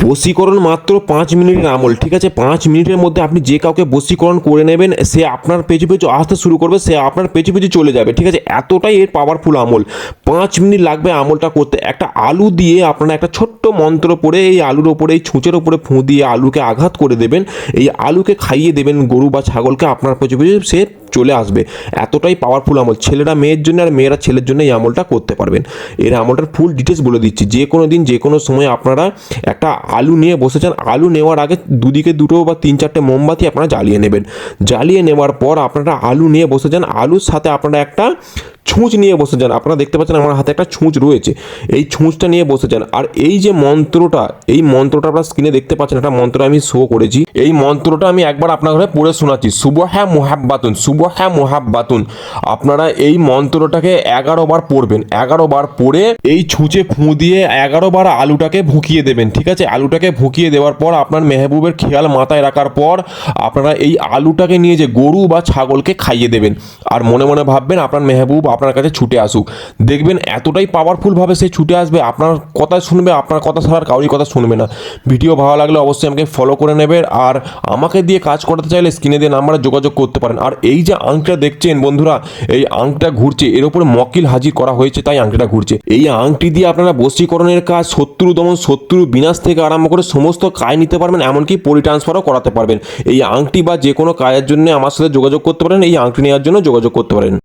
বশীকরণ মাত্র 5 মিনিটের আমল, ঠিক আছে। 5 মিনিটের মধ্যে আপনি যে কাউকে বশীকরণ করে নেবেন, সে আপনার পেছু পেছু আসতে শুরু করবে, সে আপনার পেছু পেছু চলে যাবে, ঠিক আছে। এতটাই এর পাওয়ারফুল আমল। 5 মিনিট লাগবে আমলটা করতে। একটা আলু দিয়ে আপনারা একটা ছোট্ট মন্ত্র পড়ে এই আলুর ওপরে, এই ছুঁচের ওপরে ফুঁ দিয়ে আলুকে আঘাত করে দেবেন। এই আলুকে খাইয়ে দেবেন গরু বা ছাগলকে, আপনার পেছু পেছু সে চলে আসবে। এতটাই পাওয়ারফুল আমল। ছেলেরা মেয়ের জন্য আর মেয়েরা ছেলের জন্য এই আমলটা করতে পারবেন। এর আমলটার ফুল ডিটেলস বলে দিচ্ছি। যে কোনো দিন যে কোনো সময় আপনারা একটা আলু নিয়ে বসেছেন, আলু নেওয়ার আগে দুদিকে দুটো বা 3-4টে মোমবাতি আপনারা জ্বালিয়ে নেবেন। জ্বালিয়ে নেওয়ার পর আপনারা আলু নিয়ে বসে যান। আলুর সাথে আপনারা একটা ছুঁচ নিয়ে বসে যান। আপনারা দেখতে পাচ্ছেন আমার হাতে একটা ছুঁচ রয়েছে, এই ছুঁচটা নিয়ে বসে যান। আর এই যে মন্ত্রটা, এই মন্ত্রটা আপনারা স্ক্রিনে দেখতে পাচ্ছেন, একটা মন্ত্র আমি শো করেছি। এই মন্ত্রটা আমি একবার আপনার ঘরে পড়ে শোনাচ্ছি। সুবহা মুহাব্বাতুন, সুবহা মুহাব্বাতুন। আপনারা এই মন্ত্রটাকে 11 বার পড়বেন। 11 বার পড়ে এই ছুঁচে ফুঁ দিয়ে 11 বার আলুটাকে ভুকিয়ে দেবেন, ঠিক আছে। আলুটাকে ভুকিয়ে দেওয়ার পর আপনার মেহবুবের খেয়াল মাথায় রাখার পর আপনারা এই আলুটাকে নিয়ে যে গরু বা ছাগলকে খাইয়ে দেবেন। আর মনে মনে ভাববেন আপনার মেহবুব আপনার কাছে ছুটে আসুক। দেখবেন এতটাই পাওয়ারফুলভাবে সে ছুটে আসবে, আপনার কথা শুনবে, আপনার কথা ছাড়া আর কারোর কথা শুনবে না। ভিডিও ভালো লাগলে অবশ্যই আমাকে ফলো করে নেবেন। আর আমাকে দিয়ে কাজ করাতে চাইলে স্ক্রিনে দিয়ে নাম্বারে যোগাযোগ করতে পারেন। আর এই যে আংটিটা দেখছেন বন্ধুরা, এই আংটিটা ঘুরছে, এর উপরে মকিল হাজির করা হয়েছে, তাই আংটিটা ঘুরছে। এই আংটি দিয়ে আপনারা বশীকরণের কাজ, শত্রু দমন, শত্রু বিনাশ থেকে আরম্ভ করে সমস্ত কাজ নিতে পারবেন, এমনকি পরি ট্রান্সফারও করাতে পারবেন। এই আংটি বা যে কোনো কাজের জন্য আমার সাথে যোগাযোগ করতে পারেন, এই আংটি নেওয়ার জন্য যোগাযোগ করতে পারেন।